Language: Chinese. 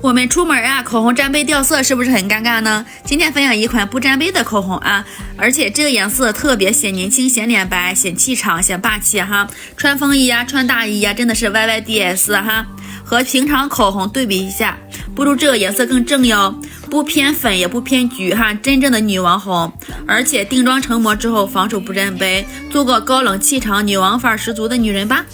我们出门啊，口红沾杯掉色是不是很尴尬呢？今天分享一款不沾杯的口红啊，而且这个颜色特别显年轻、显脸白、显气场、显霸气哈。穿风衣啊，穿大衣啊，真的是 YYDS 哈。和平常口红对比一下，不如这个颜色更正哟，不偏粉也不偏橘哈，真正的女王红。而且定妆成膜之后防守不沾杯，做个高冷气场、女王范儿十足的女人吧。